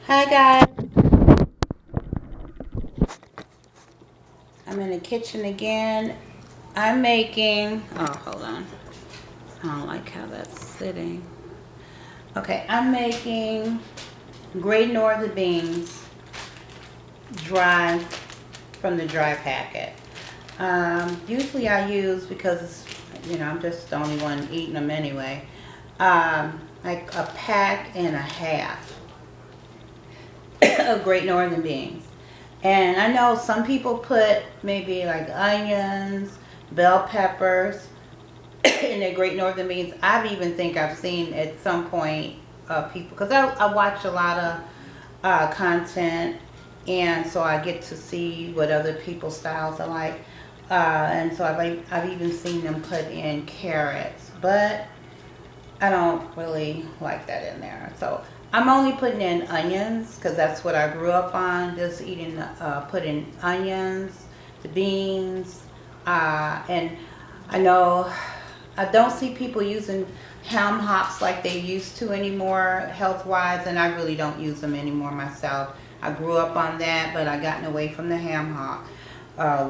Hi guys, I'm in the kitchen again. I'm making, oh hold on, I don't like how that's sitting. Okay, I'm making Great Northern beans dry from the dry packet. Usually I use, because it's, I'm just the only one eating them anyway, like a pack and a half of Great Northern beans. And I know some people put maybe like onions, bell peppers in their Great Northern beans. I've seen at some point people, because I watch a lot of content, and so I get to see what other people's styles are like. And so I've even seen them put in carrots, but I don't really like that in there. So I'm only putting in onions because that's what I grew up on, just eating, putting onions, the beans, and I know I don't see people using ham hocks like they used to anymore health-wise, and I really don't use them anymore myself. I grew up on that, but I gotten away from the ham hock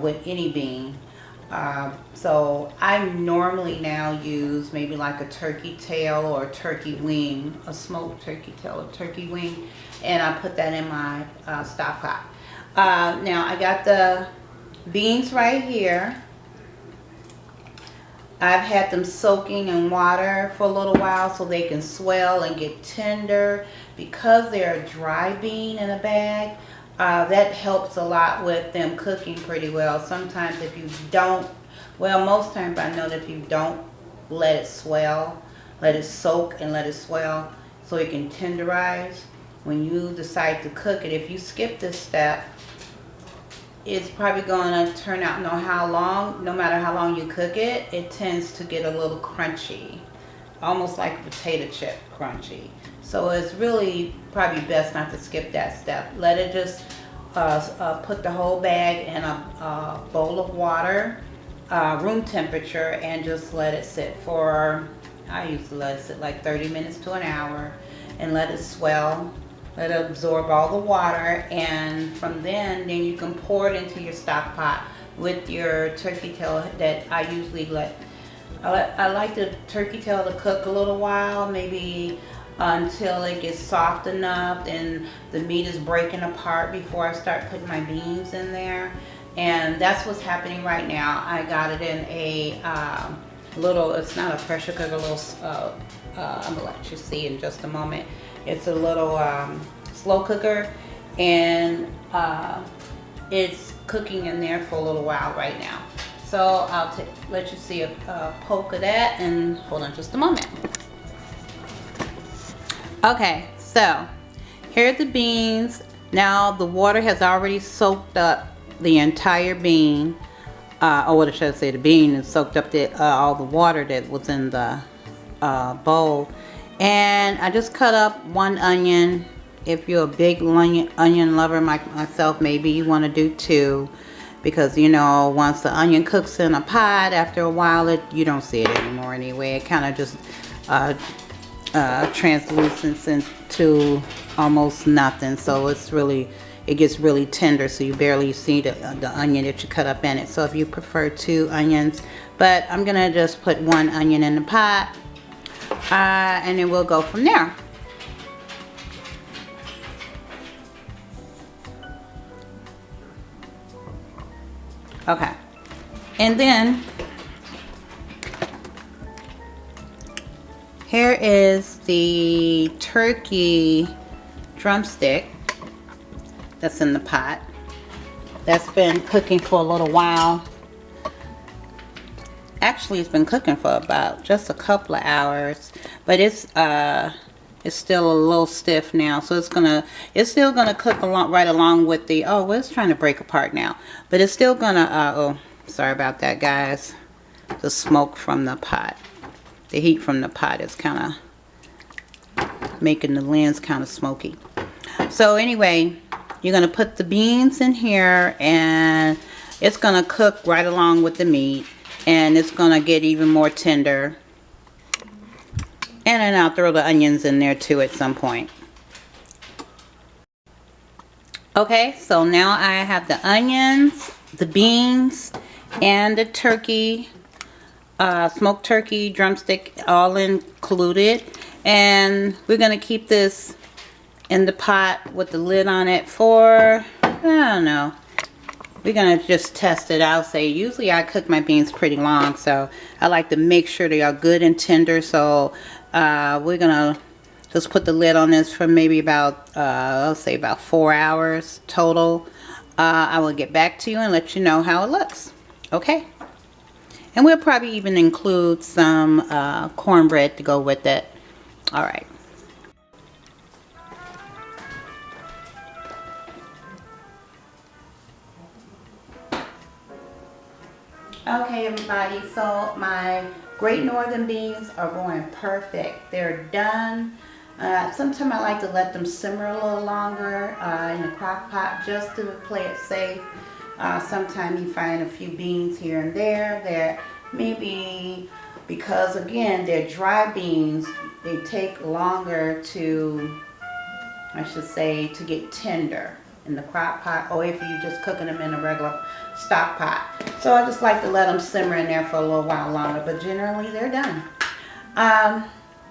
with any bean. So I normally now use maybe like a turkey tail or a turkey wing, a smoked turkey tail or turkey wing, and I put that in my stock pot. Now I got the beans right here. I've had them soaking in water for a little while so they can swell and get tender. Because they're a dry bean in a bag, that helps a lot with them cooking pretty well. Sometimes if you don't, well, most times I know that if you don't let it swell, let it soak and let it swell so it can tenderize, when you decide to cook it, if you skip this step, it's probably going to turn out, no matter how long you cook it, it tends to get a little crunchy, almost like a potato chip crunchy. So it's really probably best not to skip that step. Let it just put the whole bag in a bowl of water, room temperature, and just let it sit for, I usually let it sit like 30 minutes to an hour, and let it swell. Let it absorb all the water, and from then you can pour it into your stock pot with your turkey tail that I usually I like the turkey tail to cook a little while, maybe until it gets soft enough and the meat is breaking apart before I start putting my beans in there. And that's what's happening right now. I got it in a little, it's not a pressure cooker, a little, I'm gonna let you see in just a moment. It's a little slow cooker, and it's cooking in there for a little while right now. So I'll let you see a poke of that, and hold on just a moment. Okay, so here are the beans. Now the water has already soaked up the entire bean, or what should I say, the bean has soaked up all the water that was in the bowl. And I just cut up one onion. If you're a big onion lover like myself, maybe you want to do two, because once the onion cooks in a pot, after a while you don't see it anymore anyway. It kind of just translucents into almost nothing, so it gets really tender, so you barely see the onion that you cut up in it. So if you prefer two onions, but I'm gonna just put one onion in the pot, and then we'll go from there. Okay, and then here is the turkey drumstick that's in the pot. That's been cooking for a little while. Actually, it's been cooking for about just a couple of hours, but it's still a little stiff now, so it's still gonna cook right along with the, well, it's trying to break apart now, but it's still gonna oh, sorry about that, guys. The smoke from the pot, the heat from the pot is kind of making the lens kind of smoky. So anyway, you're gonna put the beans in here, and it's gonna cook right along with the meat, and it's gonna get even more tender. And then I'll throw the onions in there too at some point. Okay, so now I have the onions, the beans, and the turkey, smoked turkey drumstick all included. And we're going to keep this in the pot with the lid on it for, I don't know. We're going to just test it out. Say, usually I cook my beans pretty long, so I like to make sure they are good and tender. So we're going to just put the lid on this for maybe about, I'll say about 4 hours total. I will get back to you and let you know how it looks. Okay? And we'll probably even include some cornbread to go with it. Alright. Okay, everybody, so my Great Northern beans are going perfect. They're done. Sometimes I like to let them simmer a little longer in the crock pot just to play it safe. Sometimes you find a few beans here and there that maybe, because again, they're dry beans, they take longer to, I should say, to get tender in the crock pot, or if you're just cooking them in a regular stock pot. So I just like to let them simmer in there for a little while longer, but generally they're done.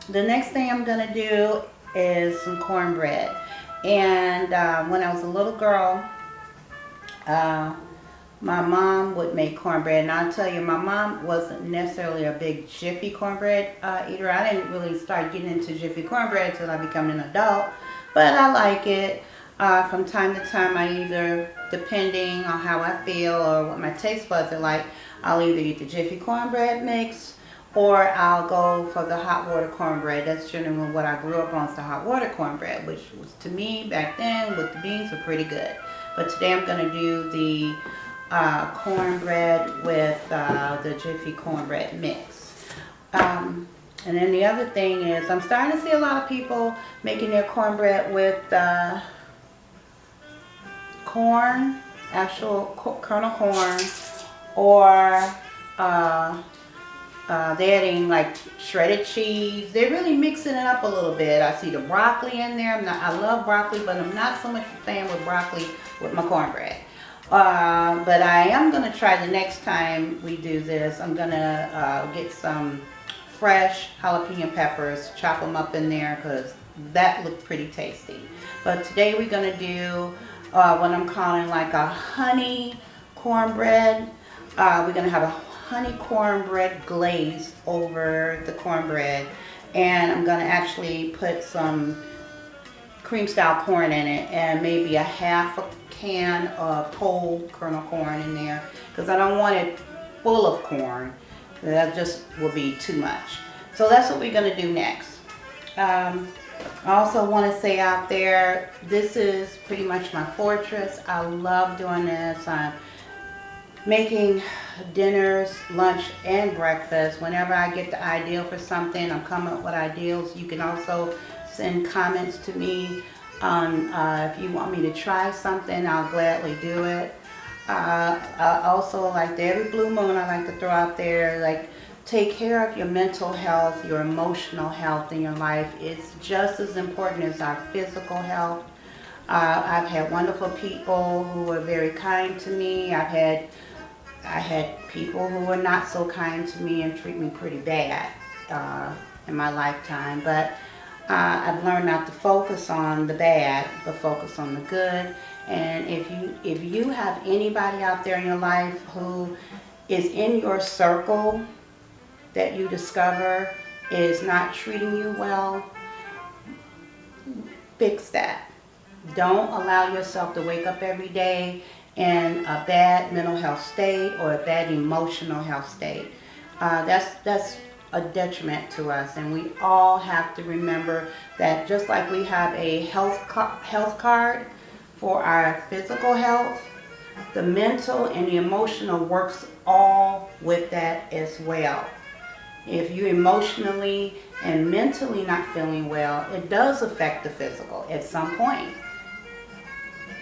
The next thing I'm going to do is some cornbread. And when I was a little girl, my mom would make cornbread. And I'll tell you, my mom wasn't necessarily a big Jiffy cornbread eater. I didn't really start getting into Jiffy cornbread until I became an adult. But I like it. From time to time, I either, depending on how I feel or what my taste buds are like, I'll either eat the Jiffy cornbread mix or I'll go for the hot water cornbread. That's generally what I grew up on, is the hot water cornbread, which was, to me, back then, with the beans, were pretty good. But today I'm going to do the cornbread with the Jiffy cornbread mix. And then the other thing is, I'm starting to see a lot of people making their cornbread with corn, actual kernel corn, or they're adding like shredded cheese. They're really mixing it up a little bit. I see the broccoli in there. I love broccoli, but I'm not so much a fan with broccoli with my cornbread. But I am going to try the next time we do this. I'm going to get some fresh jalapeno peppers, chop them up in there, because that looked pretty tasty. But today we're going to do what I'm calling like a honey cornbread. We're going to have a honey cornbread glaze over the cornbread, and I'm going to actually put some cream style corn in it, and maybe a half a can of whole kernel corn in there, because I don't want it full of corn. That just will be too much. So that's what we're going to do next. I also want to say out there, this is pretty much my fortress. I love doing this. I'm making dinners, lunch, and breakfast. Whenever I get the idea for something, I'm coming up with ideas. You can also send comments to me on if you want me to try something, I'll gladly do it. I also, like every blue moon, I like to throw out there, like, take care of your mental health, your emotional health in your life. It's just as important as our physical health. I've had wonderful people who were very kind to me. I had people who were not so kind to me and treat me pretty bad in my lifetime. But I've learned not to focus on the bad, but focus on the good. And if you have anybody out there in your life who is in your circle that you discover is not treating you well, fix that. Don't allow yourself to wake up every day in a bad mental health state or a bad emotional health state. That's a detriment to us, and we all have to remember that just like we have a health card for our physical health, the mental and the emotional works all with that as well. If you're emotionally and mentally not feeling well, it does affect the physical at some point.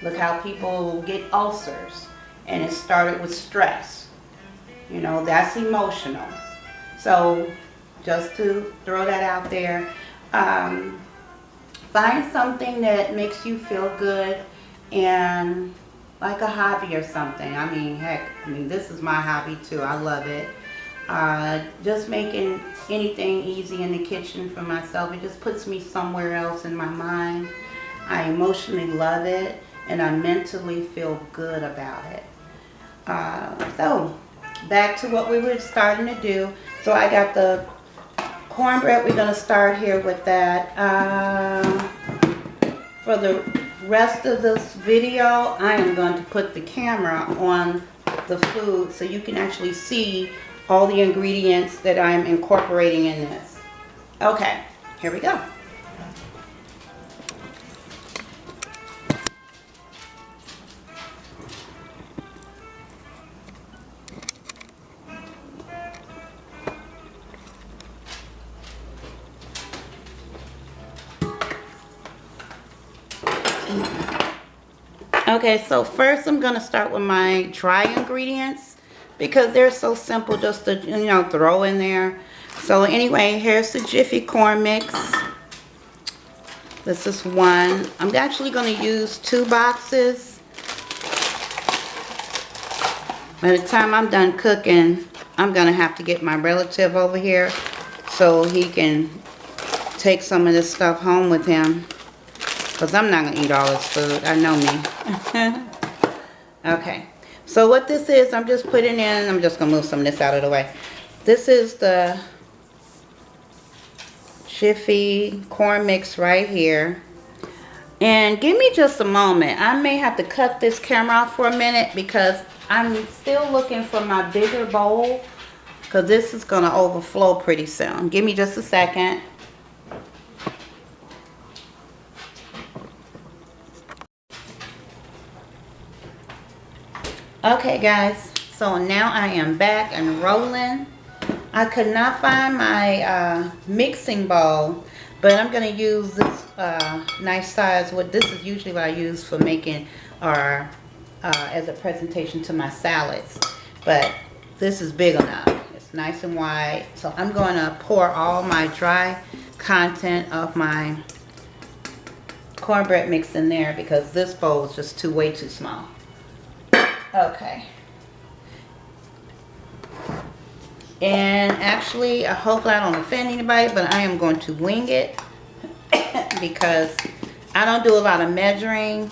Look how people get ulcers, and it started with stress. You know, that's emotional. So just to throw that out there, find something that makes you feel good and like a hobby or something. I mean, heck, this is my hobby too. I love it. Just making anything easy in the kitchen for myself. It just puts me somewhere else in my mind. I emotionally love it, and I mentally feel good about it. So back to what we were starting to do. So I got the cornbread. We're going to start here with that. For the rest of this video, I am going to put the camera on the food so you can actually see all the ingredients that I'm incorporating in this. Okay, here we go. Okay, so first I'm going to start with my dry ingredients because they're so simple just to, throw in there. So anyway, here's the Jiffy corn mix. This is one. I'm actually going to use 2 boxes. By the time I'm done cooking, I'm going to have to get my relative over here so he can take some of this stuff home with him. Because I'm not going to eat all this food. I know me. Okay. So what this is, I'm just putting in, I'm just going to move some of this out of the way. This is the Jiffy corn mix right here. And give me just a moment. I may have to cut this camera off for a minute because I'm still looking for my bigger bowl. Because this is going to overflow pretty soon. Give me just a second. Okay guys, so now I am back and rolling. I could not find my mixing bowl, but I'm going to use this nice size. This is usually what I use for making or as a presentation to my salads. But this is big enough. It's nice and wide. So I'm going to pour all my dry content of my cornbread mix in there because this bowl is just way too small. Okay. And actually, hopefully I don't offend anybody, but I am going to wing it because I don't do a lot of measuring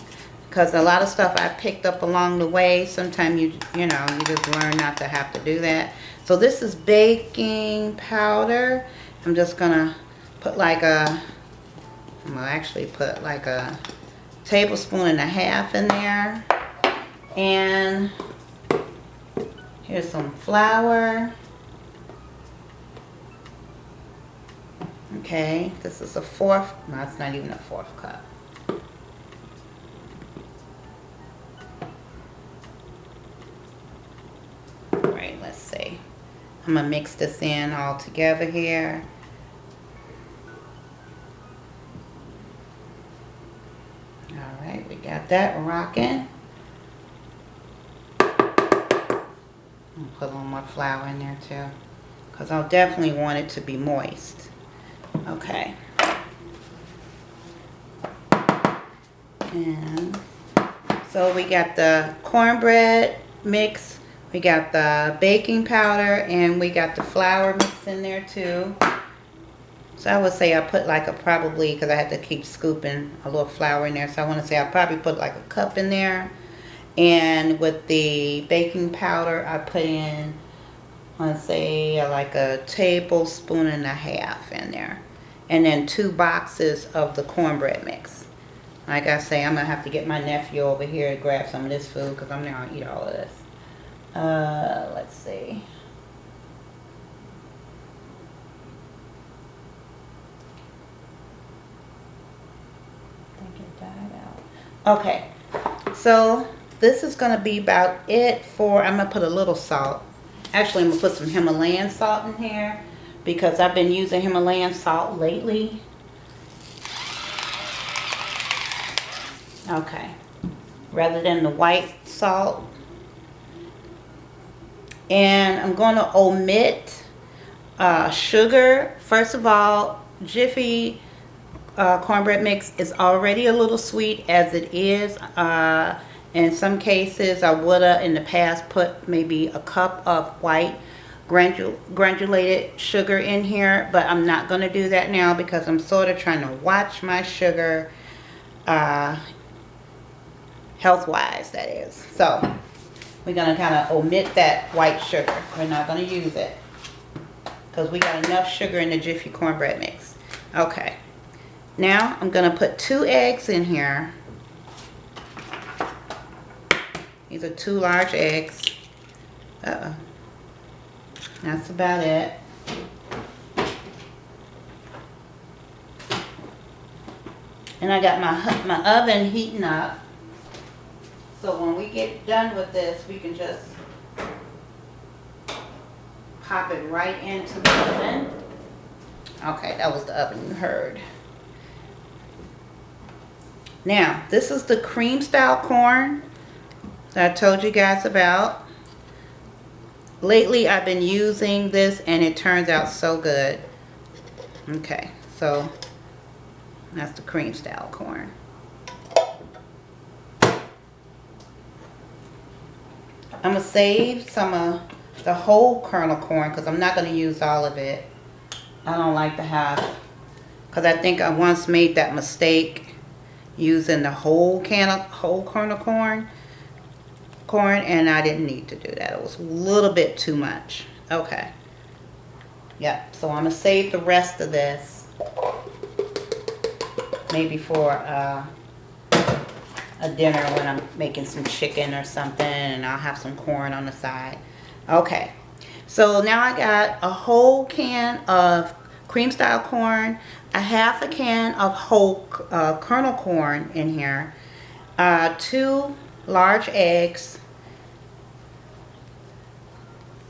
because a lot of stuff I picked up along the way. Sometimes you just learn not to have to do that. So this is baking powder. I'm just going to put like I'm going to actually put like a tablespoon and a half in there. And here's some flour. Okay, this is a 1/4. No, it's not even a 1/4 cup. All right, let's see. I'm gonna mix this in all together here. All right, we got that rocking. Put a little more flour in there too because I'll definitely want it to be moist. Okay. And so we got the cornbread mix, we got the baking powder, and we got the flour mix in there too. So I would say I put like probably, because I had to keep scooping a little flour in there, so I want to say I probably put like a cup in there. And with the baking powder, I put in, let's say, like a tablespoon and a half in there. And then 2 boxes of the cornbread mix. Like I say, I'm going to have to get my nephew over here to grab some of this food because I'm not going to eat all of this. Let's see. I think it died out. Okay. So this is going to be about it for, I'm going to put a little salt. Actually, I'm going to put some Himalayan salt in here because I've been using Himalayan salt lately. Okay. Rather than the white salt. And I'm going to omit sugar. First of all, Jiffy cornbread mix is already a little sweet as it is. In some cases, I would have in the past put maybe a cup of white granulated sugar in here, but I'm not going to do that now because I'm sort of trying to watch my sugar, health-wise, that is. So we're going to kind of omit that white sugar. We're not going to use it because we got enough sugar in the Jiffy cornbread mix. Okay. Now I'm going to put 2 eggs in here. These are 2 large eggs. Uh-oh. That's about it. And I got my oven heating up. So when we get done with this, we can just pop it right into the oven. Okay, that was the oven you heard. Now, this is the cream style corn that I told you guys about. Lately, I've been using this and it turns out so good. Okay, so that's the cream style corn. I'm going to save some of the whole kernel corn because I'm not going to use all of it. I don't like to have, because I think I once made that mistake using the whole kernel corn, and I didn't need to do that. It was a little bit too much. Okay. Yep. So I'm gonna save the rest of this maybe for a dinner when I'm making some chicken or something, and I'll have some corn on the side. Okay. So now I got a whole can of cream style corn, a half a can of whole kernel corn in here, 2 large eggs,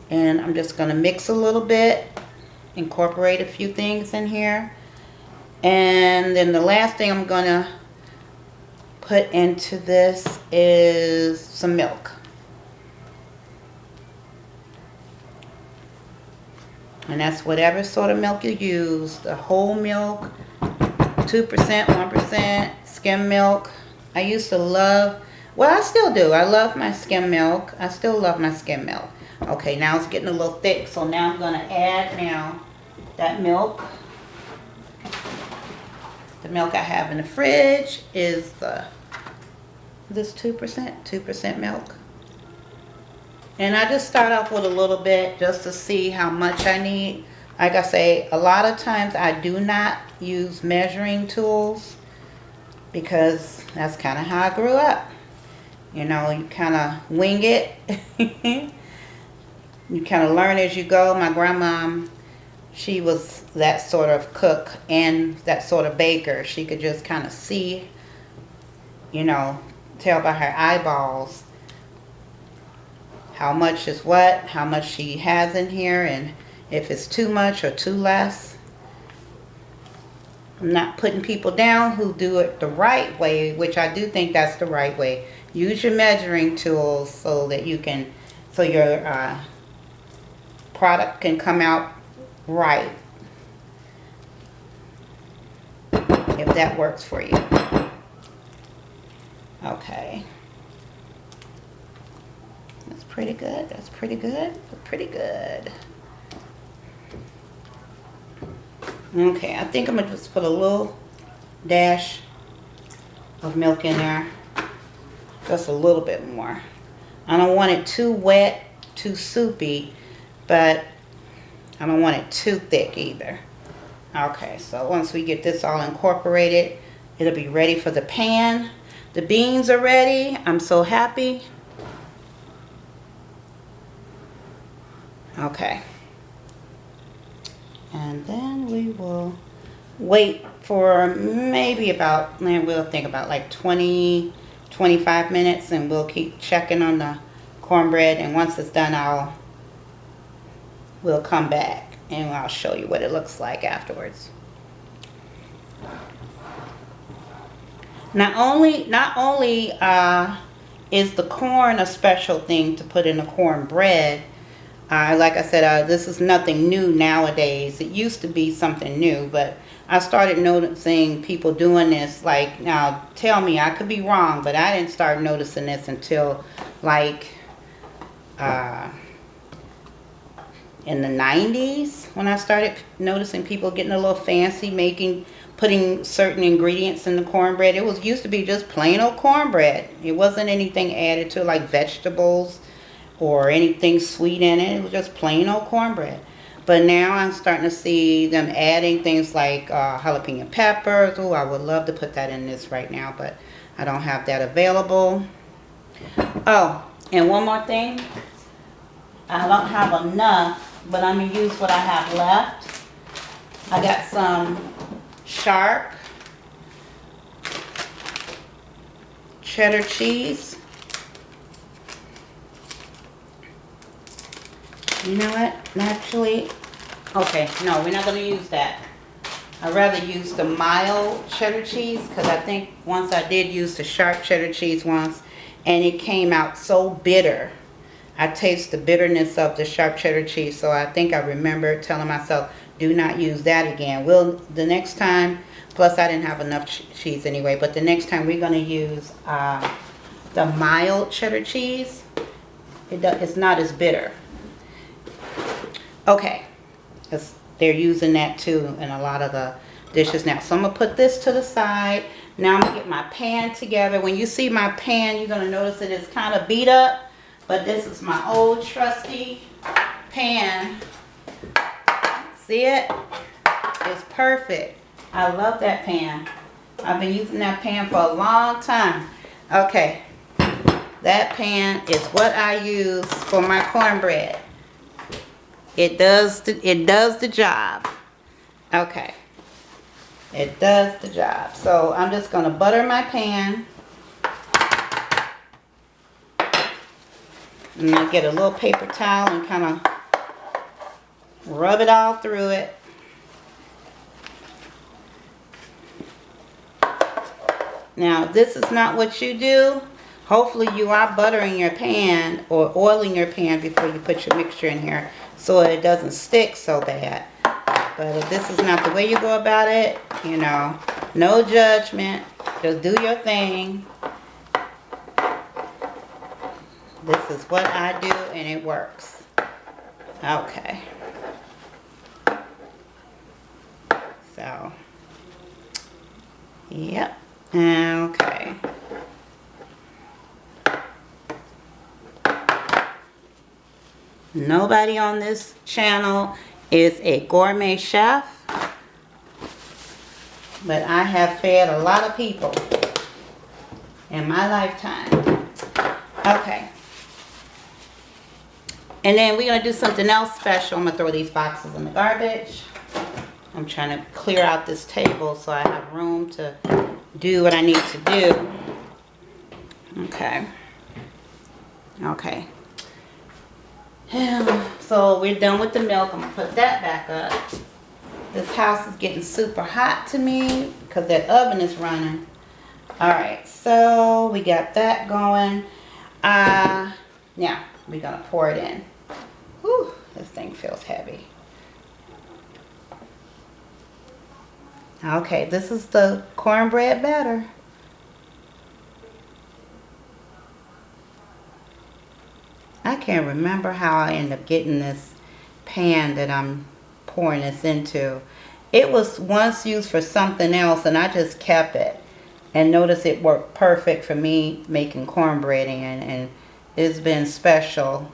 and I'm just going to mix a little bit, incorporate a few things in here, and then the last thing I'm going to put into this is some milk. And that's whatever sort of milk you use. The whole milk, 2%, 1%, skim milk. I used to love, well, I still do. I love my skim milk. I still love my skim milk. Okay, now it's getting a little thick. So now I'm going to add now that milk. The milk I have in the fridge is this 2%? 2% milk. And I just start off with a little bit just to see how much I need. Like I say, a lot of times I do not use measuring tools because that's kind of how I grew up. You know, you kind of wing it. You kind of learn as you go. My grandma, she was that sort of cook and that sort of baker. She could just kind of see, you know, tell by her eyeballs how much is what, how much she has in here, and if it's too much or too less. I'm not putting people down who do it the right way, which I do think that's the right way. Use your measuring tools so that you can, so your product can come out right, if that works for you. Okay. That's pretty good. That's pretty good. Pretty good. Okay, I think I'm going to just put a little dash of milk in there. Just a little bit more. I don't want it too wet, too soupy, but I don't want it too thick either. Okay, so once we get this all incorporated, it'll be ready for the pan. The beans are ready. I'm so happy. Okay. And then we will wait for maybe about, we'll think about like 20, 25 minutes, and we'll keep checking on the cornbread, and once it's done, we'll come back and I'll show you what it looks like afterwards. Not only is the corn a special thing to put in the cornbread, like I said, this is nothing new nowadays. It used to be something new, but I started noticing people doing this. Like, now tell me, I could be wrong, but I didn't start noticing this until like in the 90s, when I started noticing people getting a little fancy, putting certain ingredients in the cornbread. It was used to be just plain old cornbread. It wasn't anything added to, like vegetables or anything sweet in it. It was just plain old cornbread. But now I'm starting to see them adding things like jalapeno peppers. Oh, I would love to put that in this right now, but I don't have that available. Oh, and one more thing. I don't have enough, but I'm going to use what I have left. I got some sharp cheddar cheese. You know what? Actually, okay, no, we're not going to use that. I'd rather use the mild cheddar cheese, because I think once I did use the sharp cheddar cheese once, and it came out so bitter. I taste the bitterness of the sharp cheddar cheese, so I think I remember telling myself, do not use that again. Well, the next time, plus I didn't have enough cheese anyway, but the next time we're going to use the mild cheddar cheese. It's not as bitter. Okay, because they're using that too in a lot of the dishes now. So I'm going to put this to the side. Now I'm going to get my pan together. When you see my pan, you're going to notice that it's kind of beat up. But this is my old trusty pan. See it? It's perfect. I love that pan. I've been using that pan for a long time. Okay. That pan is what I use for my cornbread. It does the job. Okay. It does the job. So I'm just going to butter my pan. I'm going to get a little paper towel and kind of rub it all through it. Now, this is not what you do. Hopefully you are buttering your pan or oiling your pan before you put your mixture in here so it doesn't stick so bad. But if this is not the way you go about it, you know, no judgment. Just do your thing. This is what I do, and it works. Okay. So, yep. Okay. Nobody on this channel is a gourmet chef, but I have fed a lot of people in my lifetime. Okay. And then we're going to do something else special. I'm going to throw these boxes in the garbage. I'm trying to clear out this table so I have room to do what I need to do. Okay. Okay. So we're done with the milk. I'm going to put that back up. This house is getting super hot to me because that oven is running. Alright, so we got that going. Now we're going to pour it in. Whew, this thing feels heavy. Okay, this is the cornbread batter. I can't remember how I ended up getting this pan that I'm pouring this into. It was once used for something else and I just kept it. And notice it worked perfect for me making cornbread in, and it's been special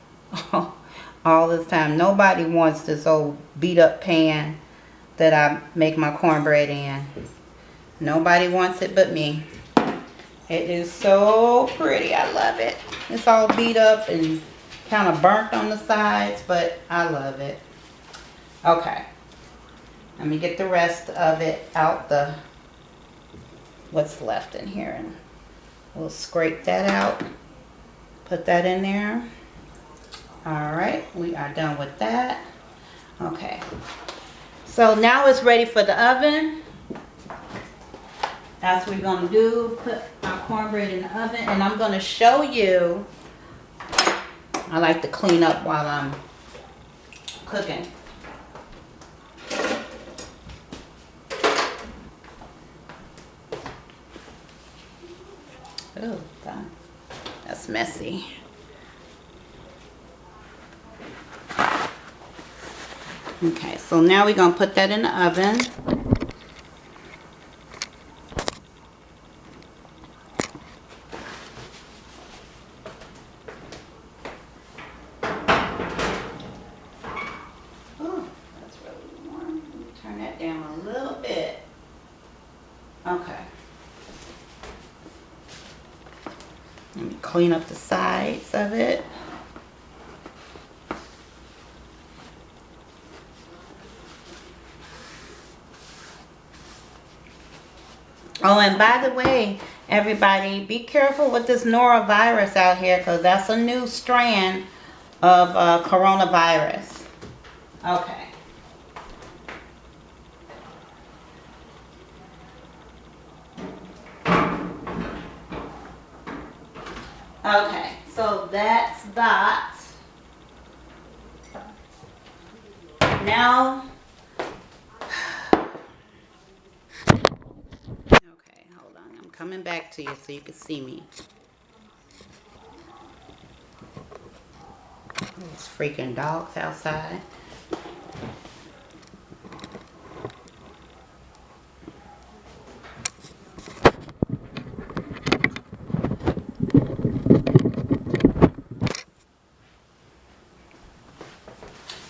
all this time. Nobody wants this old beat up pan that I make my cornbread in. Nobody wants it but me. It is so pretty. I love it. It's all beat up and kind of burnt on the sides, but I love it. Okay. Let me get the rest of it out what's left in here, and we'll scrape that out. Put that in there. Alright, we are done with that. Okay. So now it's ready for the oven. That's what we're going to do. Put our cornbread in the oven. And I'm going to show you. I like to clean up while I'm cooking. Oh, that's messy. Okay, so now we're going to put that in the oven. Oh, that's really warm. Let me turn that down a little bit. Okay. Let me clean up the sides of it. Oh, and by the way, everybody, be careful with this norovirus out here, because that's a new strand of coronavirus. Okay. Okay, so that's that. Now, okay, hold on. I'm coming back to you so you can see me. Those freaking dogs outside.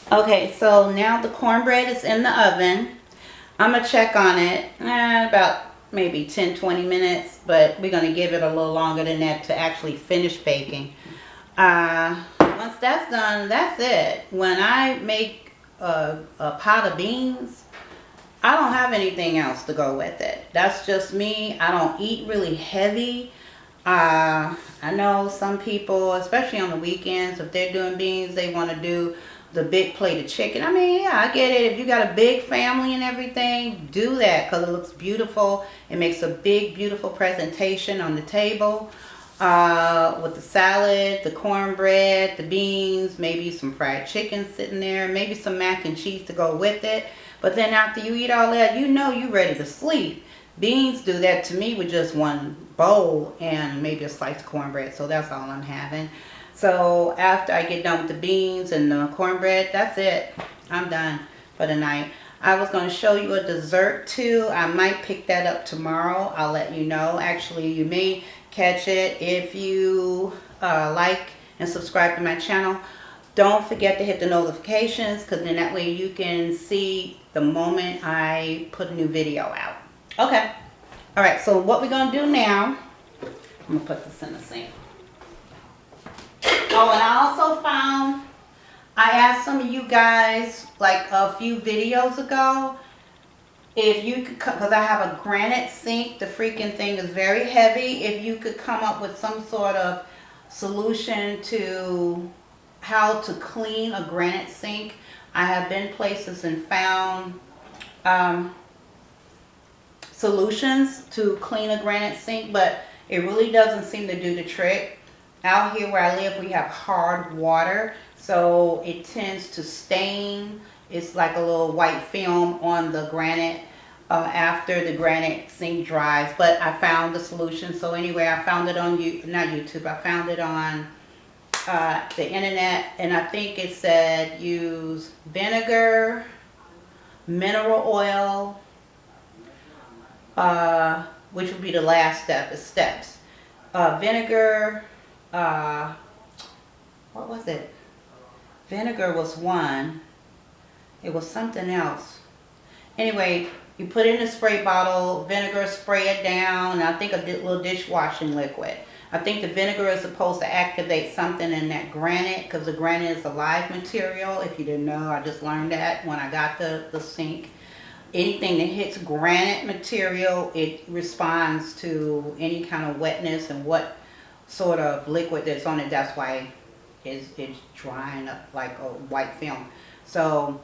Okay, so now the cornbread is in the oven. I'm going to check on it about maybe 10-20 minutes, but we're going to give it a little longer than that to actually finish baking. Once that's done, that's it. When I make a pot of beans, I don't have anything else to go with it. That's just me. I don't eat really heavy. I know some people, especially on the weekends, if they're doing beans, they want to do the big plate of chicken. I mean, yeah, I get it. If you got a big family and everything, do that because it looks beautiful. It makes a big, beautiful presentation on the table with the salad, the cornbread, the beans, maybe some fried chicken sitting there, maybe some mac and cheese to go with it. But then after you eat all that, you know you're ready to sleep. Beans do that to me with just one bowl and maybe a slice of cornbread. So that's all I'm having. So after I get done with the beans and the cornbread, that's it. I'm done for the night. I was going to show you a dessert too. I might pick that up tomorrow. I'll let you know. Actually, you may catch it if you like and subscribe to my channel. Don't forget to hit the notifications, because then that way you can see the moment I put a new video out. Okay. All right. So what we're going to do now, I'm going to put this in the sink. Oh, and I also found, I asked some of you guys like a few videos ago, if you could, because I have a granite sink, the freaking thing is very heavy, if you could come up with some sort of solution to how to clean a granite sink. I have been places and found solutions to clean a granite sink, but it really doesn't seem to do the trick. Out here where I live, we have hard water, so it tends to stain. It's like a little white film on the granite after the granite sink dries. But I found the solution. So anyway, I found it on not YouTube. I found it on the internet, and I think it said use vinegar, mineral oil, which would be the last step. The steps: vinegar. What was it? Vinegar was one. It was something else. Anyway, you put it in a spray bottle, vinegar, spray it down, and I think a little dishwashing liquid. I think the vinegar is supposed to activate something in that granite, because the granite is a live material. If you didn't know, I just learned that when I got the sink. Anything that hits granite material, it responds to any kind of wetness and what sort of liquid that's on it. That's why it's drying up like a white film. So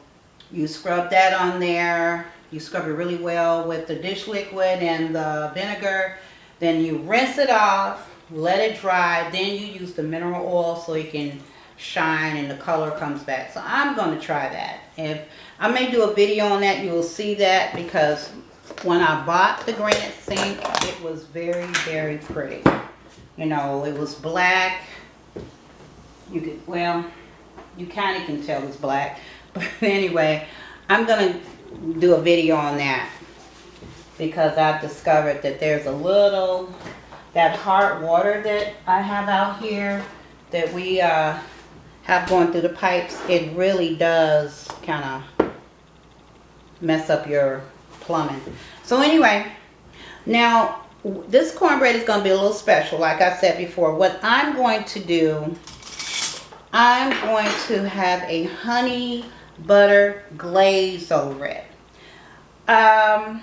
you scrub that on there. You scrub it really well with the dish liquid and the vinegar. Then you rinse it off, let it dry. Then you use the mineral oil so it can shine and the color comes back. So I'm going to try that. If I may do a video on that, you will see that, because when I bought the granite sink, it was very, very pretty. You know, it was black. You could, well, you kind of can tell it's black. But anyway, I'm going to do a video on that because I've discovered that there's a little, that hard water that I have out here that we have going through the pipes, it really does kind of mess up your plumbing. So anyway, now this cornbread is going to be a little special. Like I said before, what I'm going to do, I'm going to have a honey butter glaze over it. I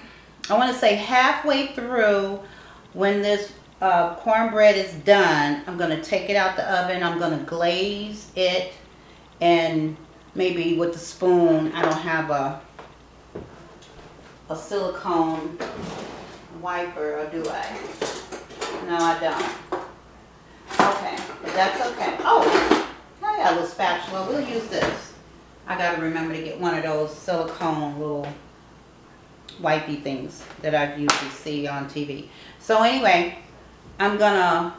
want to say halfway through, when this cornbread is done, I'm going to take it out the oven. I'm going to glaze it, and maybe with the spoon, I don't have a silicone wiper, or do I? No, I don't. Okay, but that's okay. Oh, I got a little spatula. We'll use this. I got to remember to get one of those silicone little wipey things that I usually see on TV. So anyway, I'm gonna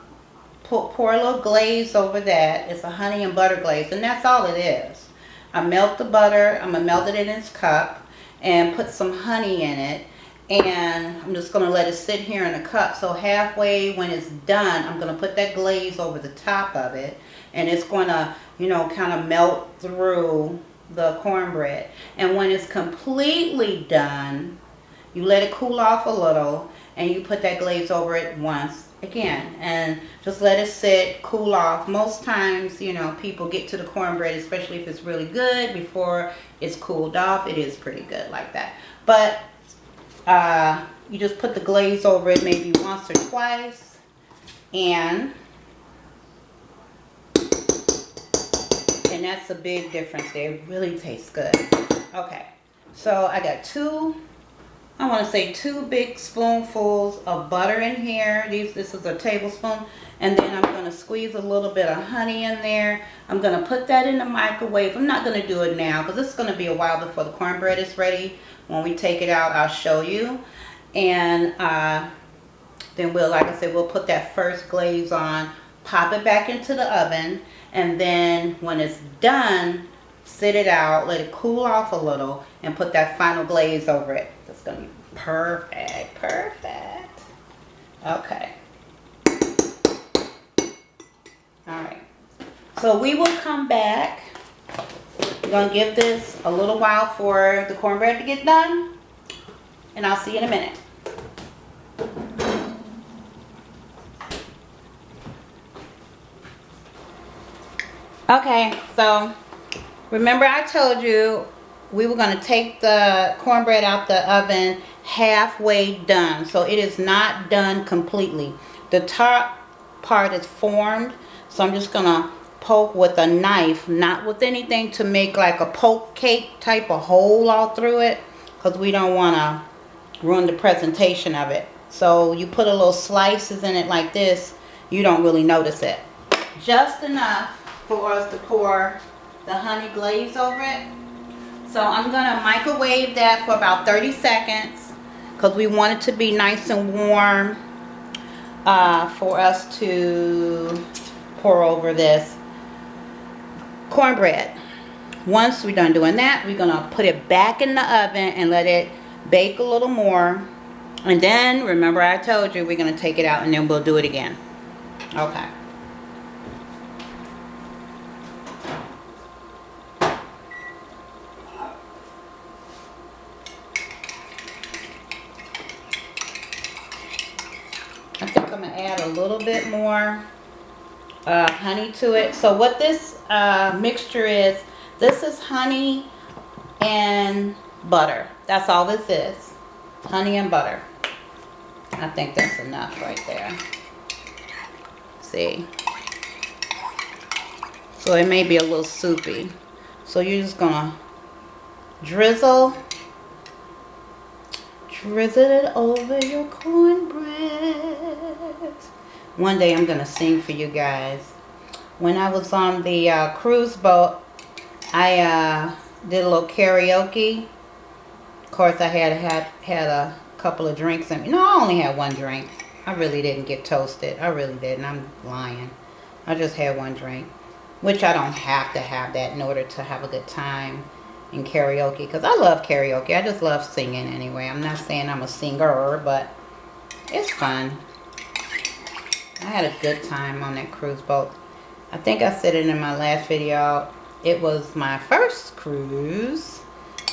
pour a little glaze over that. It's a honey and butter glaze, and that's all it is. I melt the butter. I'm gonna melt it in its cup and put some honey in it, and I'm just gonna let it sit here in a cup. So halfway when it's done, I'm gonna put that glaze over the top of it, and it's gonna, you know, kind of melt through the cornbread. And when it's completely done, you let it cool off a little, and you put that glaze over it once again, and just let it sit, cool off. Most times, you know, people get to the cornbread, especially if it's really good, before it's cooled off. It is pretty good like that. But you just put the glaze over it maybe once or twice, and that's a big difference there. It really tastes good. Okay, so I got I want to say 2 big spoonfuls of butter in here. This is a tablespoon. And then I'm going to squeeze a little bit of honey in there. I'm going to put that in the microwave. I'm not going to do it now because it's going to be a while before the cornbread is ready. When we take it out, I'll show you. And then we'll, like I said, we'll put that first glaze on, pop it back into the oven, and then when it's done, sit it out, let it cool off a little, and put that final glaze over it. It's going to be perfect. Perfect. Okay. Alright. So we will come back. We're going to give this a little while for the cornbread to get done. And I'll see you in a minute. Okay, so remember I told you we were going to take the cornbread out the oven halfway done. So it is not done completely. The top part is formed. So I'm just going to poke with a knife, not with anything to make like a poke cake type of hole all through it, because we don't want to ruin the presentation of it. So you put a little slices in it like this, you don't really notice it. Just enough for us to pour the honey glaze over it. So I'm going to microwave that for about 30 seconds because we want it to be nice and warm for us to pour over this cornbread. Once we're done doing that, we're going to put it back in the oven and let it bake a little more. And then, remember I told you, we're going to take it out and then we'll do it again. Okay. I think I'm going to add a little bit more honey to it. So what this mixture is, this is honey and butter. That's all this is. Honey and butter. I think that's enough right there. See? So it may be a little soupy. So you're just going to drizzle it over your cornbread. One day I'm going to sing for you guys. When I was on the cruise boat, I did a little karaoke. Of course, I had a couple of drinks. No, I only had one drink. I really didn't get toasted. I really didn't. I'm lying. I just had one drink, which I don't have to have that in order to have a good time in karaoke, because I love karaoke. I just love singing anyway. I'm not saying I'm a singer, but it's fun. I had a good time on that cruise boat. I think I said it in my last video. It was my first cruise.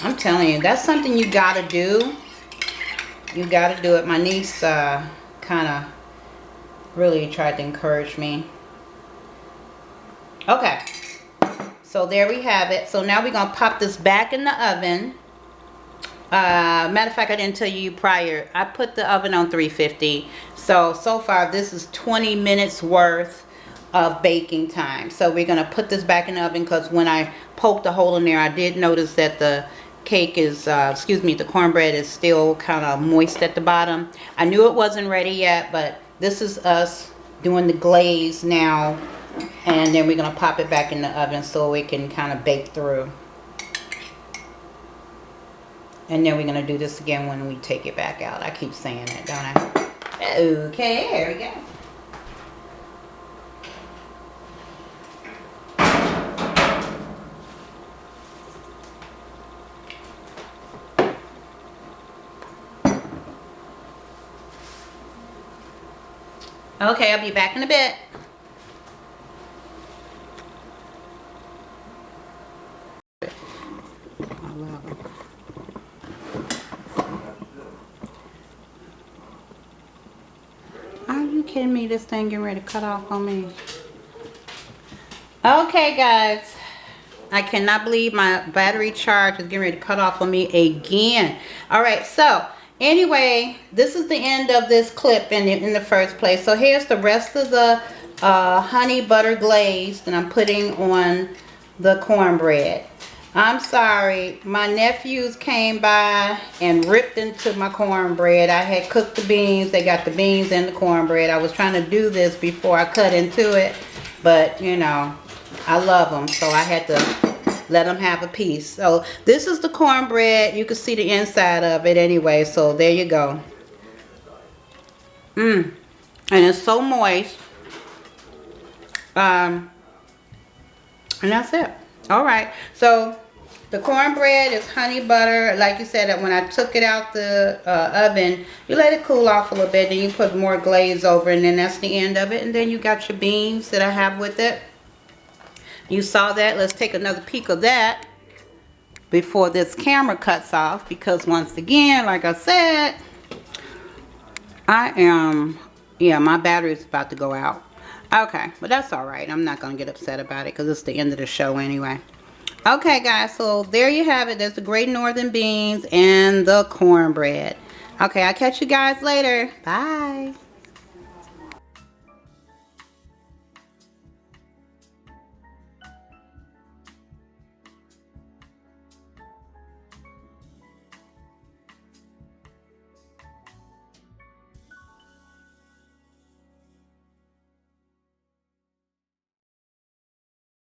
I'm telling you, that's something you gotta do. You gotta do it. My niece kind of really tried to encourage me. Okay, so there we have it. So now we're gonna pop this back in the oven. Matter of fact, I didn't tell you prior, I put the oven on 350. So far this is 20 minutes worth of baking time. So we're gonna put this back in the oven, because when I poked a hole in there, I did notice that the cake is, the cornbread is still kind of moist at the bottom. I knew it wasn't ready yet, but this is us doing the glaze now, and then we're gonna pop it back in the oven so it can kind of bake through. And then we're going to do this again when we take it back out. I keep saying that, don't I? Okay, there we go. Okay, I'll be back in a bit. Are you kidding me? This thing getting ready to cut off on me. Okay, guys. I cannot believe my battery charge is getting ready to cut off on me again. Alright, so anyway, this is the end of this clip in the first place. So here's the rest of the honey butter glaze that I'm putting on the cornbread. I'm sorry, my nephews came by and ripped into my cornbread. I had cooked the beans. They got the beans and the cornbread. I was trying to do this before I cut into it, but you know, I love them, so I had to let them have a piece. So this is the cornbread. You can see the inside of it anyway, so there you go. And it's so moist. And that's it. Alright, so the cornbread is honey butter. Like you said, that when I took it out the oven, you let it cool off a little bit, then you put more glaze over, and then that's the end of it. And then you got your beans that I have with it. You saw that. Let's take another peek of that before this camera cuts off, because once again, like I said, my battery's about to go out. Okay, but that's alright. I'm not going to get upset about it, because it's the end of the show anyway. Okay, guys, so there you have it. There's the Great Northern beans and the cornbread. Okay, I'll catch you guys later. Bye.